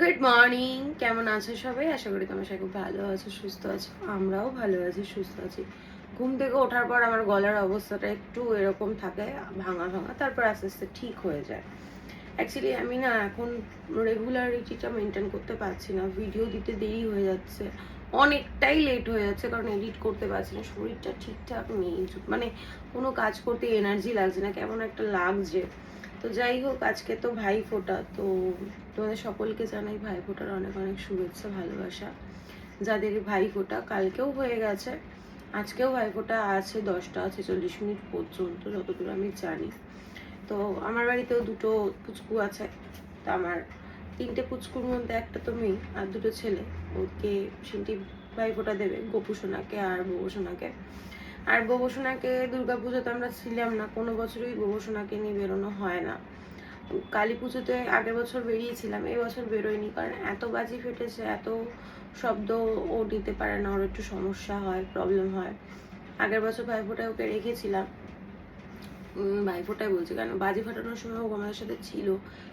Good morning, কেমন আছো সবাই? আশা করি তোমরা সবাই খুব ভালো আছো, সুস্থ আছো। আমরাও ভালো আছি, সুস্থ আছি। ঘুম থেকে ওঠার পর আমার গলার অবস্থাটা একটু এরকম থাকে, ভাঙা ভাঙা, তারপর আস্তে আস্তে ঠিক হয়ে যায়। অ্যাকচুয়ালি আমি না এখন রেগুলারিটিটা মেনটেন করতে পারছি না, ভিডিও দিতে দেরি হয়ে যাচ্ছে, অনেকটাই লেট হয়ে যাচ্ছে, কারণ এডিট করতে পারছি না, শরীরটা ঠিকঠাক নেই, মানে কোনো কাজ করতে এনার্জি লাগছে না, কেমন একটা লাগছে। তো যাই হোক, আজকে তো ভাইফোঁটা, তো তোমাদের সকলকে জানাই ভাইফোঁটার অনেক অনেক শুভেচ্ছা, ভালোবাসা। যাদের ভাইফোঁটা কালকেও হয়ে গেছে, আজকেও ভাইফোঁটা আছে 10টা 46 মিনিট পর্যন্ত, যতদূর আমি জানি। তো আমার বাড়িতেও দুটো পুচকু আছে। তো আমার 3টে পুচকুর মধ্যে একটা তো মেয়ে আর দুটো ছেলে। ওকে সিনটি ভাইফোঁটা দেবে, গোপু সোনাকে আর বুবু সোনাকে। আর বুবু সোনাকে দুর্গাপুজোতে আমরা ছিলাম না, কোনো বছরই বুবু সোনাকে নিয়ে বেরোনো হয় না। কালী পুজোতে আগের বছর বেরিয়েছিলাম, এবছর বেরোয়নি, কারণ এত বাজি ফেটেছে, এত শব্দ ও নিতে পারে না, ওর একটু সমস্যা হয়, প্রবলেম হয়। আগের বছর ভাইফোঁটায় ওকে রেখেছিলাম, ভাইফোঁটায় বলছি কেন, বাজি ফাটানোর সময় ও আমাদের সাথে ছিল,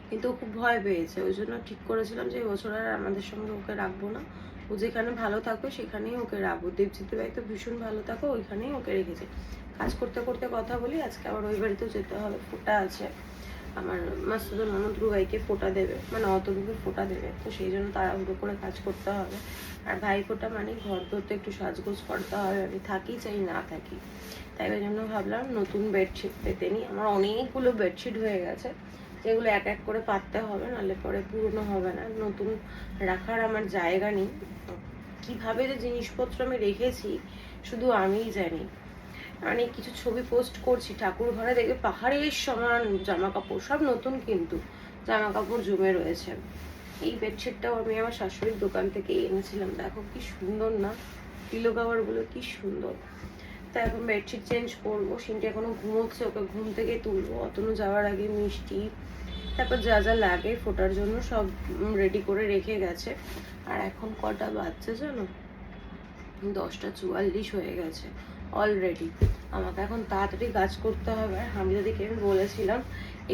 কিন্তু ও খুব ভয় পেয়েছে, ওই জন্য ঠিক করেছিলাম যে এবছর আর আমাদের সঙ্গে ওকে রাখবো না। ও যেখানে ভালো থাকবে সেখানেই ওকে রাখবো। দেবজিতের বাড়িতে ভীষণ ভালো থাকো, ওইখানেই ওকে রেখেছে। কাজ করতে করতে কথা বলি, আজকে আবার ওই বাড়িতেও যেতে হবে, ফোঁটা আছে। আমার মাসুদুর ননদ রুবাইকে ফোঁটা দেবে, মানে অতনুকে ফোঁটা দেবে, তো সেই জন্য তাড়াহুড়ো করে কাজ করতে হবে। আর ভাইফোঁটা মানে ঘর ধরতে একটু সাজগোজ করতে হবে, আমি থাকি চাই না থাকি। তাই ওই জন্য ভাবলাম নতুন বেডশিট পেতে নিই। আমার অনেকগুলো বেডশিট হয়ে গেছে, যেগুলো এক এক করে পাততে হবে, নাহলে পরে পুরনো হবে না। নতুন রাখার আমার জায়গা নেই, কিভাবে যে জিনিসপত্র আমি রেখেছি শুধু আমিই জানি। মানে কিছু ছবি পোস্ট করছি, ঠাকুর ঘরে দেখবে পাহাড়ের সমান জামা কাপড়, সব নতুন কিন্তু জামা কাপড় জমে রয়েছে। এই বেডশিটটাও আমি আমার শাশুড়ির দোকান থেকে এনেছিলাম, দেখো কি সুন্দর না, পিলো কাভার গুলো কি সুন্দর। তা এখন বেডশিট চেঞ্জ করবো, সিনটি এখনো ঘুমোচ্ছে, ওকে ঘুম থেকে তুলবো। অতনু যাওয়ার আগে মিষ্টি, তারপর যা যা লাগে ফোটার জন্য সব রেডি করে রেখে গেছে। আর এখন কটা বাজছে জানো? 10টা 44 হয়ে গেছে অলরেডি। আমাকে এখন তাড়াতাড়ি কাজ করতে হবে। আর হামিদাদিকে আমি বলেছিলাম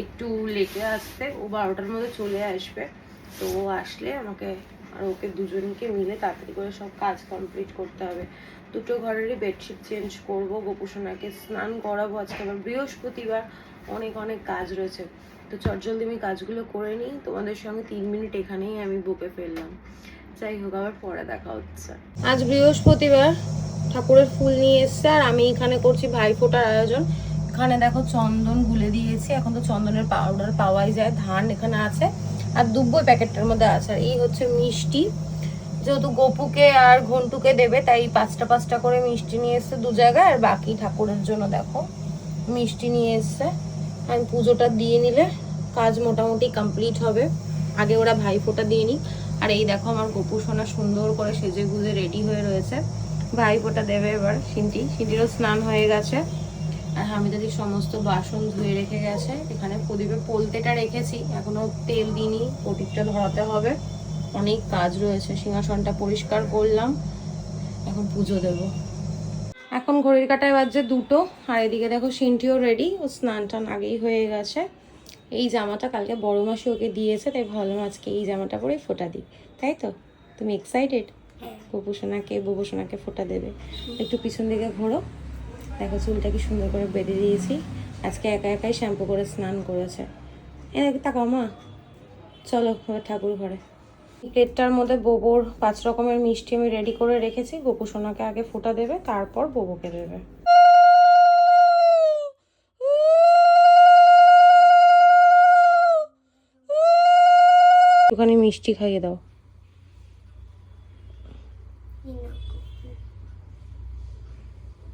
একটু লেটে আসতে, ও 12টার মধ্যে চলে আসবে। তো ও আসলে আমাকে আর ওকে দুজনকে মিলে তাড়াতাড়ি করে সব কাজ কমপ্লিট করতে হবে। দুটো ঘরেরই বেডশিট চেঞ্জ করবো, গোপুসোনাকে স্নান করাবো, আজকে আবার বৃহস্পতিবার, অনেক অনেক কাজ রয়েছে। তো চটজলদি আমি কাজগুলো করে নিই, তোমাদের সঙ্গে 3 মিনিট এখানেই আমি বকে ফেললাম। যাই হোক, আবার পরে দেখা হচ্ছে। আজ বৃহস্পতিবার, ঠাকুরের ফুল নিয়ে এসছে, আর আমি এখানে করছি ভাইফোঁটার আয়োজন। এখানে দেখো চন্দন গুলে দিয়েছি, এখন তো চন্দনের পাউডার পাওয়াই যায়, ধান এখানে আছে, আর দুব্বো প্যাকেটটার মধ্যে আছে। আর এই হচ্ছে মিষ্টি, যেহেতু গোপুকে আর ঘন্টুকে দেবে, তাই 5টা করে মিষ্টি নিয়ে এসছে 2 জায়গায়, আর বাকি ঠাকুরের জন্য দেখো মিষ্টি নিয়ে এসছে। আমি পুজোটা দিয়ে নিলে কাজ মোটামুটি কমপ্লিট হবে। আগে ওরা ভাইফোঁটা দিয়ে নিক। আর এই দেখো আমার গোপু সোনা সুন্দর করে সেজে গুজে রেডি হয়ে রয়েছে, ভাইফোঁটা দেবে এবার। সিন্টিরও স্নান হয়ে গেছে। আর হামিদাদি সমস্ত বাসন ধুয়ে রেখে গেছে। এখানে প্রদীপে পোলতেটা রেখেছি, এখনো তেল দিইনি, প্রদীপটা ধরাতে হবে, অনেক কাজ রয়েছে। সিংহাসনটা পরিষ্কার করলাম, এখন পুজো দেবো। এখন ঘড়ির কাঁটায় বাজছে 2টো। আর এদিকে দেখো সিনটিও রেডি, ও স্নান টান আগেই হয়ে গেছে। এই জামাটা কালকে বড় মাসি ওকে দিয়েছে, তাই ভাবলাম আজকে এই জামাটা পরে ফোঁটা দিই। তাই তো, তুমি এক্সাইটেড? বুবু সোনাকে ফোঁটা দেবে। একটু পিছন দিকে ঘোরো, দেখো চুলটা কি সুন্দর করে বেঁধে দিয়েছি। আজকে একা একাই শ্যাম্পু করে স্নান করেছে। তাকাও মা, চলো এবার ঠাকুর ঘরে। প্লেটটার মধ্যে বোবোর 5 রকমের মিষ্টি আমি রেডি করে রেখেছি। গোপু সোনাকে আগে ফোঁটা দেবে, তারপর বোবোকে দেবে। একটুখানি মিষ্টি খাইয়ে দাও।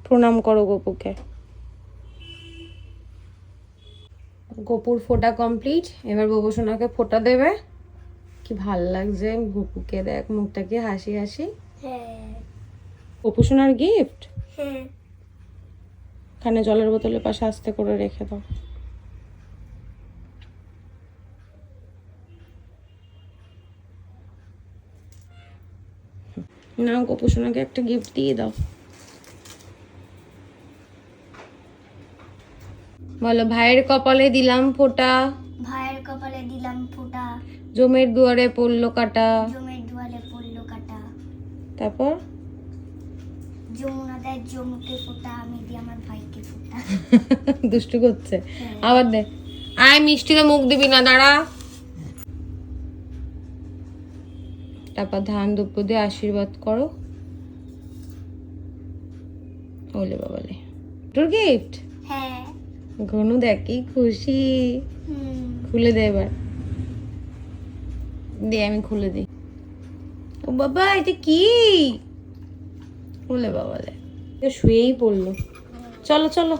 প্রণাম করো গোপুকে। গোপুর ফোঁটা কমপ্লিট, এবার গোপু সোনাকে ফোঁটা দেবে। কি ভাল লাগছে গোপুকে, দেখ মুখটা কি হাসি হাসি। গোপু সোনার গিফট। এখানে জলের বোতলের পাশে আস্তে করে রেখে দাও। না, গোপু সোনাকে একটা গিফট দিয়ে দাও। বলো, ভাইয়ের কপালে দিলাম ফোঁটা, ভাইয়ের কপালে দিলাম ফোঁটা, জমের দুয়ারে পড়লো কাটা, জমের দুয়ারে পড়লো কাটা, তারপর যমুনা দেয় জমুকে ফোঁটা, আমি দিই আমার ভাইকে ফোঁটা। দুষ্টু করছে। আবার দে, আয় মিষ্টিতে মুখ দিবি না, দাঁড়া। তারপর ধান দুপুর দিয়ে আশীর্বাদ করো। ওলে বাবালে, তোর গিফট? হ্যাঁ। ঘনু দেখ কি খুশি। খুলে দে এবার, দে আমি খুলে দিই। ও বাবা, এটা কি? ওলে বাবালে, শুয়েই পড়লো। চলো চলো।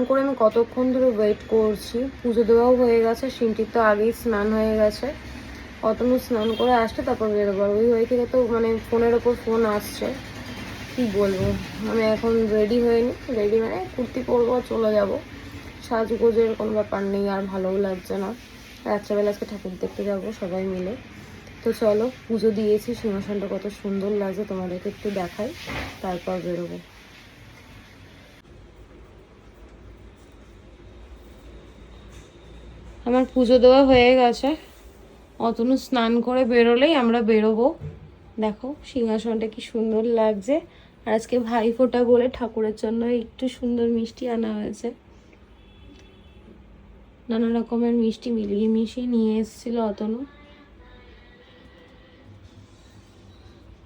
করে আমি কতক্ষণ ধরে ওয়েট করছি। পুজো দেওয়াও হয়ে গেছে, সিনটির তো আগেই স্নান হয়ে গেছে। অতনু স্নান করে আসতে তারপর বেরোবার। ওই হয়ে থেকে তো মানে ফোনের ওপর ফোন আসছে, কি বলবো। আমি এখন রেডি হয়নি, রেডি মানে কুর্তি পরবো আর চলে যাবো। সাজগোজের কোনো ব্যাপার নেই, আর ভালোও লাগছে না। রাত্রেবেলা আজকে ঠাকুর দেখতে যাবো সবাই মিলে। তো চলো, পুজো দিয়েছি, সিংহাসনটা কত সুন্দর লাগছে তোমাদেরকে একটু দেখাই, তারপর বেরোবো। আমার পুজো দেওয়া হয়ে গেছে, অতনু স্নান করে বেরোলেই আমরা বেরোবো। দেখো সিংহাসনটা কি সুন্দর লাগছে। আর আজকে ভাইফোঁটা বলে ঠাকুরের জন্য একটু সুন্দর মিষ্টি আনা হয়েছে। নানা রকমের মিষ্টি মিলিয়ে মিশিয়ে নিয়ে এসেছিল অতনু।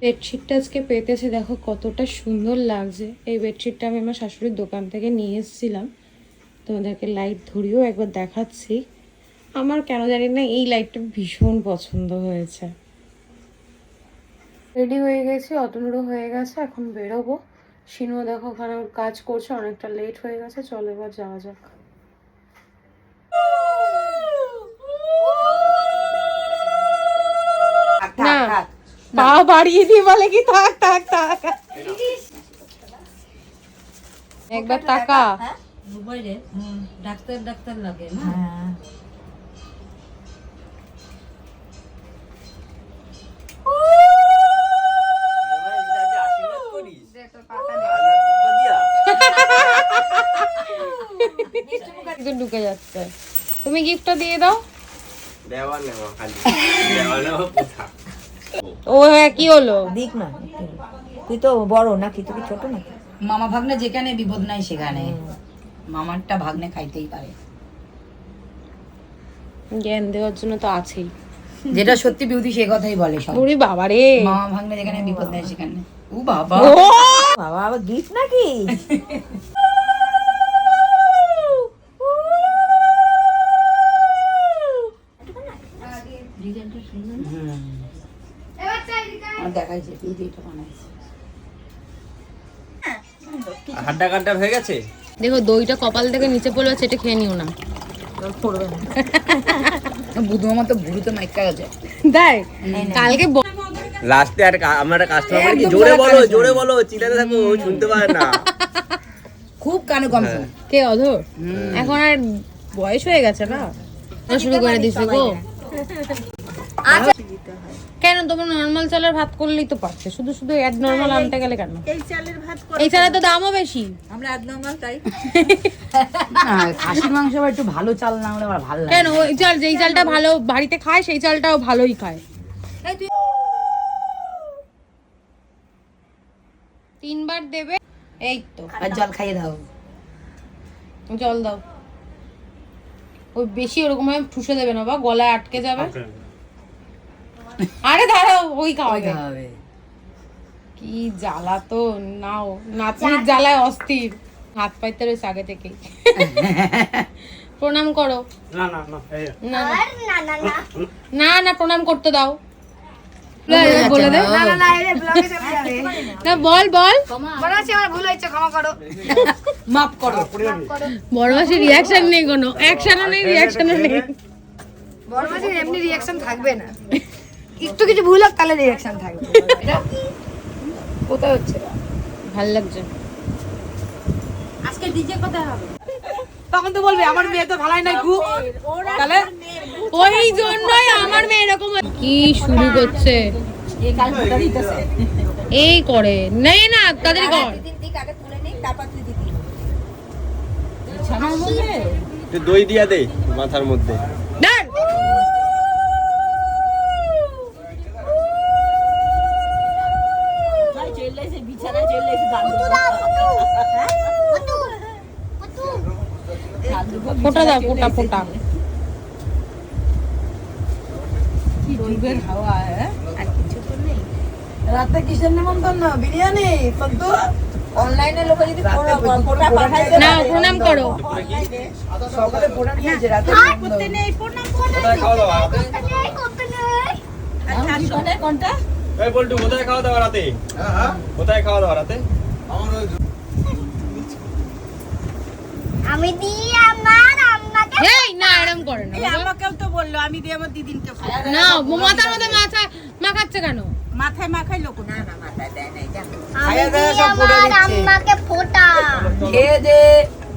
বেডশিটটা আজকে পেতেছে, দেখো কতটা সুন্দর লাগছে। এই বেডশিটটা আমি আমার শাশুড়ির দোকান থেকে নিয়ে এসেছিলাম, তোমাদেরকে লাইট ধরিয়েও একবার দেখাচ্ছি। আমার কেন জানি না এই লাইটটা ভীষণ পছন্দ হয়েছে। রেডি হয়ে গেছি, অতনুরও হয়ে গেছে, এখন বেরোবো। সিনু দেখো ওখানে কাজ করছে, অনেকটা লেট হয়ে গেছে। চলো এবার যাওয়া যাক। না পা বাড়িয়ে দিয়ে বলে কি থাক থাক থাক, একবার টাকা। ডাক্তার ডাক্তার লাগে না। ঢুকে যাচ্ছে। তুমি গিফটটা দিয়ে দাও। ও হ্যাঁ, কি হলো? দিক না, তুই তো বড় নাকি, তুই ছোট নাকি? মামা ভাগ্নে যেখানে বিপদ নাই সেখানে মামারটা ভাগ্নে খাইতেই পারে। জ্ঞান দেওয়ার জন্য তো আছেই। যেটা সত্যি বিউটি সে কথাই বলে সব। ওরে বাবা রে, মামা ভাগ্নে যেখানে বিপদ নাই সেখানে। ও বাবা, ও বাবা আবার গিফট নাকি? দেখাইছে ভিডিওটা বানাইছে। হাড্ডা কাড্ডা হয়ে গেছে। দেখো দইটা কপাল থেকে নিচে পড়লো, সেটা খেয়ে নিও না। পড়বে না। বুধু মামা তো বুড়ো তো মাইকা গেছে। দেখ কালকে লাস্টে আর আমার একটা কাস্টমার কি জোরে বলো চিল্লাতে থাকো, ও শুনতে পারে না। খুব কানে কম শোনে। কে অধর? এখন আর বয়স হয়ে গেছে না, শুরু করে দিছে গো। কেন তোমার নরমাল চালের ভাত করলেই তো পারছে, শুধু শুধু অ্যাড নরমাল আনতে গেলে কেন? এই চালের তো দামও বেশি। আমরা অ্যাড নরমাল তাই। খাসির মাংস আবার একটু ভালো চাল না হলে আমার ভালো লাগে কেন? ওই চাল, যেই চালটা ভালো বাড়িতে খায় সেই চালটাও ভালোই খায়। 3 বার দেবে। এই তো, আর জল খাইয়ে দাও। জল দাও। ওই বেশি ওরকম ভাবে ঠুসে দেবে না, বা গলায় আটকে যাবে। আরে দাঁড়াও, ওই খাওয়াবে। কি জ্বালা তো, নাও নাচনির জ্বালায় অস্থির, হাত পাইতে রয়েছে আগে থেকেই। প্রণাম করো। না না না, প্রণাম করতে দাও। বলে দে। না বল বল, মাফ করো। বড় মাসির রিয়াকশন নেই, কোনো অ্যাকশনও নেই, রিয়াকশনও নেই। বড় মাসির এমনি রিয়াকশন থাকবে না, একটু কিছু ভুল হোক তাহলে রিয়াকশন থাকবে। কোথায় হচ্ছে ভাল লাগছে। আজকে ডিজে কোথায় হবে? তখন তো বলবে আমার মেয়ে তো ভালাই নাই গু, তাহলে ওই জন্যই আমার মেয়ে এরকম কি শুরু করছে। এই কাল ফোটা দিতেছে। এই করে নেই না তাদের কর আগে তুলে নিই তারপর তুই দিবি বিছানার মধ্যে তুই দই দিয়া দে মাথার মধ্যে। ডান বিছানায় চলে এসে গান ফোটা দাও ফোটা ফোটা কি যুগের হাওয়া আর কিছু তো নেই। রাতে কিসের নিমন্ত্রণ? বিরিয়ানি সন্তু অনলাইনে লোকে যদি ফোটা পাঠাইতে না প্রণাম করো সকালে ফোটা নিয়েছে রাতে করতে নেই প্রণাম কোথায় খাওয়া দাওয়া রাতে? কোনটা কোনটা এই বল্টু কোথায় খাওয়া দাওয়া রাতে? হ্যাঁ কোথায় খাওয়া দাওয়া রাতে? আমি দিই আমার আম্মাকে এই না এরকম করে না বাবা। আমাকেও তো বললো আমি দিয়ে আমার দিদিনকে না মাথার মধ্যে মাখাচ্ছে কেন? মাথায় মাখাই লোক না না মাথায় দেয় নাই জান আমি দিই আমার আম্মাকে ফোটা খেয়ে দে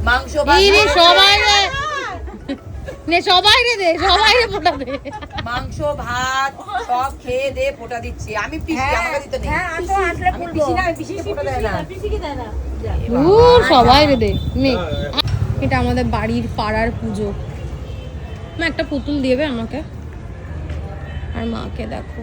মাংস ভাত এই রে সবাই রে নে সবাই রে দে সবাই রে ফোটা দে মাংস ভাত সব খেয়ে দে ফোটা দিচ্ছি আমি পিসি আমাকে দিতে নেই হ্যাঁ আসলে পিসি না পিসি ফোটা দেয় না সবাই রে দে নে এটা আমাদের বাড়ির পাড়ার পুজো মা একটা পুতুল দেবে আমাকে আর মাকে দেখো